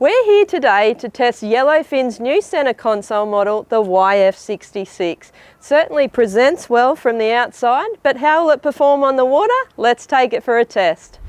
We're here today to test Yellowfin's new centre console model, the YF-66. Certainly presents well from the outside, but how will it perform on the water? Let's take it for a test.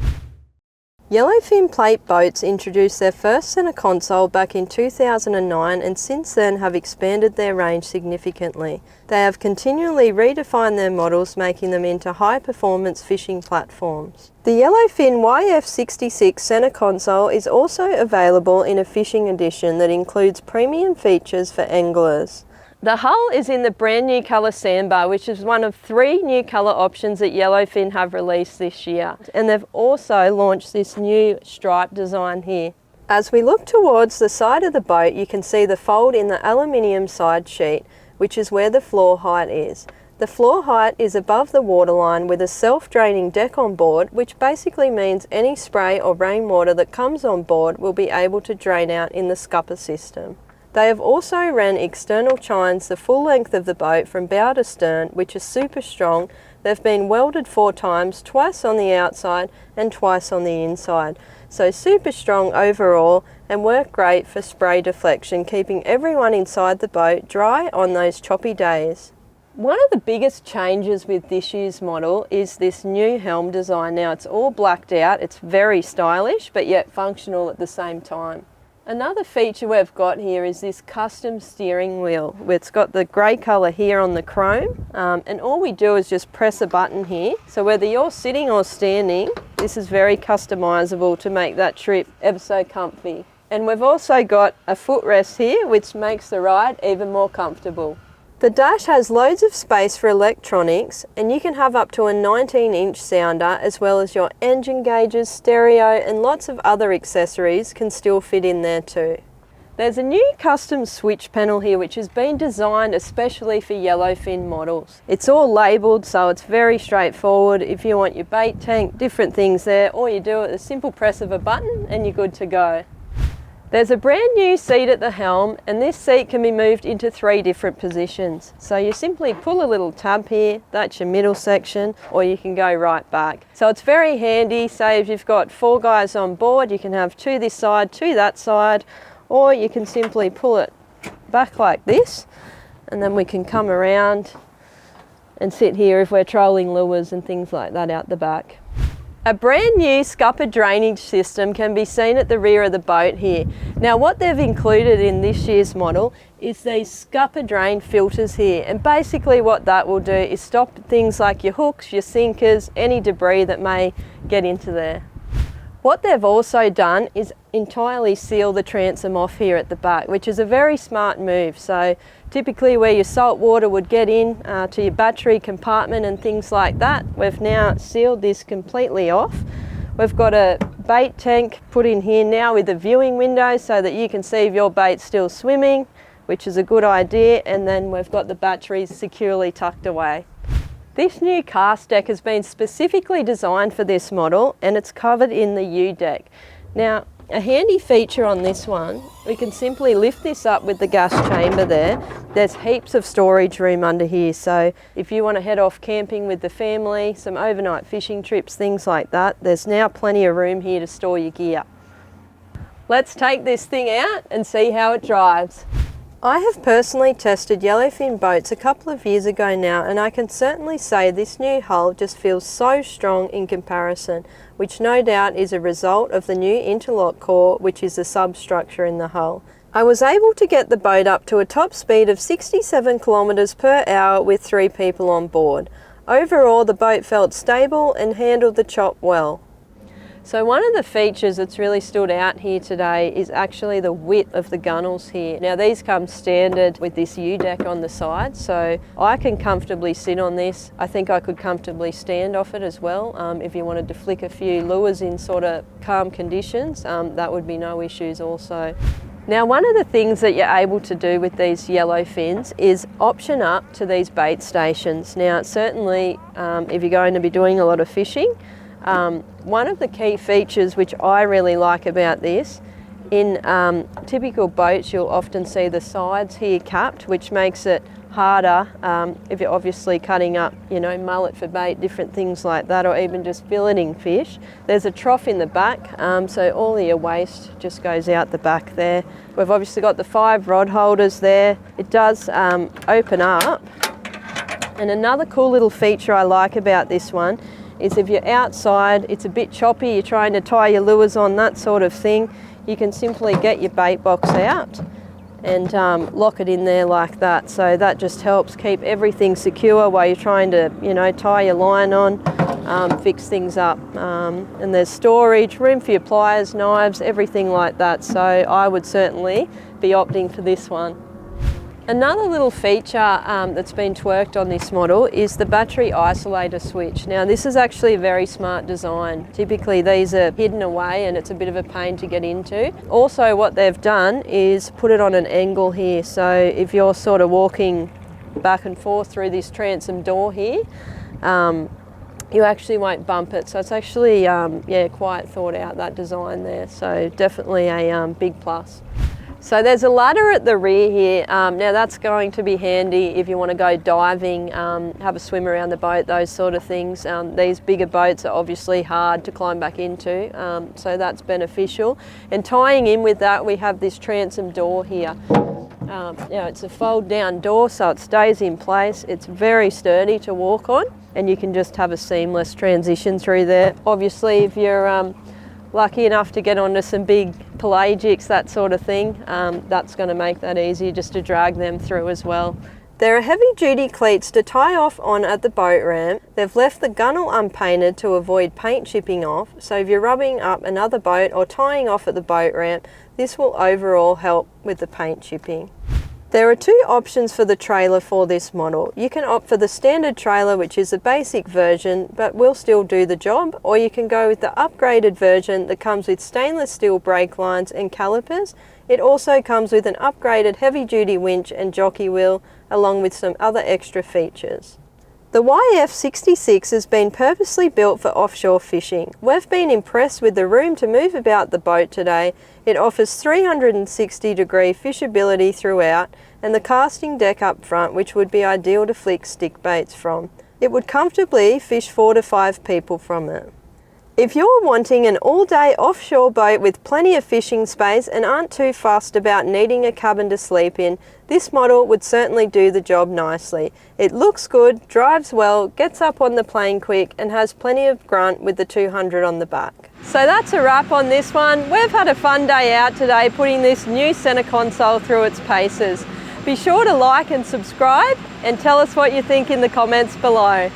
Yellowfin plate boats introduced their first centre console back in 2009 and since then have expanded their range significantly. They have continually redefined their models, making them into high-performance fishing platforms. The Yellowfin YF-66 centre console is also available in a fishing edition that includes premium features for anglers. The hull is in the brand new colour sandbar, which is one of 3 new colour options that Yellowfin have released this year. And they've also launched this new stripe design here. As we look towards the side of the boat, you can see the fold in the aluminium side sheet, which is where the floor height is. The floor height is above the waterline with a self-draining deck on board, which basically means any spray or rainwater that comes on board will be able to drain out in the scupper system. They have also ran external chines the full length of the boat from bow to stern, which is super strong. They've been welded 4 times, twice on the outside and twice on the inside. So super strong overall and work great for spray deflection, keeping everyone inside the boat dry on those choppy days. One of the biggest changes with this year's model is this new helm design. Now it's all blacked out, it's very stylish but yet functional at the same time. Another feature we've got here is this custom steering wheel. It's got the grey colour here on the chrome and all we do is just press a button here. So whether you're sitting or standing, this is very customisable to make that trip ever so comfy. And we've also got a footrest here which makes the ride even more comfortable. The dash has loads of space for electronics and you can have up to a 19-inch sounder as well as your engine gauges, stereo and lots of other accessories can still fit in there too. There's a new custom switch panel here which has been designed especially for Yellowfin models. It's all labelled so it's very straightforward. If you want your bait tank, different things there, all you do is a simple press of a button and you're good to go. There's a brand new seat at the helm and this seat can be moved into 3 different positions. So you simply pull a little tab here, that's your middle section, or you can go right back. So it's very handy, say if you've got 4 guys on board, you can have 2 this side, 2 that side, or you can simply pull it back like this and then we can come around and sit here if we're trolling lures and things like that out the back. A brand new scupper drainage system can be seen at the rear of the boat here. Now what they've included in this year's model is these scupper drain filters here, and basically what that will do is stop things like your hooks, your sinkers, any debris that may get into there. What they've also done is entirely seal the transom off here at the back, which is a very smart move. So typically where your salt water would get in to your battery compartment and things like that, we've now sealed this completely off. We've got a bait tank put in here now with a viewing window so that you can see if your bait's still swimming, which is a good idea, and then we've got the batteries securely tucked away. This new cast deck has been specifically designed for this model and it's covered in the U-deck. Now, a handy feature on this one, we can simply lift this up with the gas chamber there. There's heaps of storage room under here, so if you want to head off camping with the family, some overnight fishing trips, things like that, there's now plenty of room here to store your gear. Let's take this thing out and see how it drives. I have personally tested Yellowfin boats a couple of years ago now and I can certainly say this new hull just feels so strong in comparison, which no doubt is a result of the new interlock core, which is the substructure in the hull. I was able to get the boat up to a top speed of 67 kilometers per hour with 3 people on board. Overall the boat felt stable and handled the chop well. So one of the features that's really stood out here today is actually the width of the gunnels here. Now these come standard with this U-deck on the side, so I can comfortably sit on this. I think I could comfortably stand off it as well. If you wanted to flick a few lures in sort of calm conditions, that would be no issues also. Now one of the things that you're able to do with these Yellowfins is option up to these bait stations. Now certainly if you're going to be doing a lot of fishing, one of the key features which I really like about this, in typical boats you'll often see the sides here capped, which makes it harder if you're obviously cutting up, you know, mullet for bait, different things like that, or even just filleting fish. There's a trough in the back, so all of your waste just goes out the back there. We've obviously got the 5 rod holders there. It does open up. And another cool little feature I like about this one is if you're outside, it's a bit choppy, you're trying to tie your lures on, that sort of thing, you can simply get your bait box out and lock it in there like that. So that just helps keep everything secure while you're trying to, you know, tie your line on, fix things up. And there's storage, room for your pliers, knives, everything like that. So I would certainly be opting for this one. Another little feature that's been twerked on this model is the battery isolator switch. Now this is actually a very smart design. Typically these are hidden away and it's a bit of a pain to get into. Also what they've done is put it on an angle here, so if you're sort of walking back and forth through this transom door here, you actually won't bump it. So it's actually yeah, quite thought out, that design there. So definitely a big plus. So there's a ladder at the rear here. Now that's going to be handy if you want to go diving, have a swim around the boat, those sort of things. These bigger boats are obviously hard to climb back into, so that's beneficial. And tying in with that, we have this transom door here. Now it's a fold down door, so it stays in place. It's very sturdy to walk on, and you can just have a seamless transition through there. Obviously if you're lucky enough to get onto some big pelagics, that sort of thing, that's going to make that easier just to drag them through as well. There are heavy duty cleats to tie off on at the boat ramp. They've left the gunnel unpainted to avoid paint chipping off, so if you're rubbing up another boat or tying off at the boat ramp, this will overall help with the paint chipping. There are 2 options for the trailer for this model. You can opt for the standard trailer, which is a basic version but will still do the job, or you can go with the upgraded version that comes with stainless steel brake lines and calipers. It also comes with an upgraded heavy duty winch and jockey wheel, along with some other extra features. The YF-66 has been purposely built for offshore fishing. We've been impressed with the room to move about the boat today. It offers 360-degree fishability throughout, and the casting deck up front, which would be ideal to flick stick baits from. It would comfortably fish 4 to 5 people from it. If you're wanting an all-day offshore boat with plenty of fishing space and aren't too fussed about needing a cabin to sleep in, this model would certainly do the job nicely. It looks good, drives well, gets up on the plane quick, and has plenty of grunt with the 200 on the back. So that's a wrap on this one. We've had a fun day out today putting this new centre console through its paces. Be sure to like and subscribe and tell us what you think in the comments below.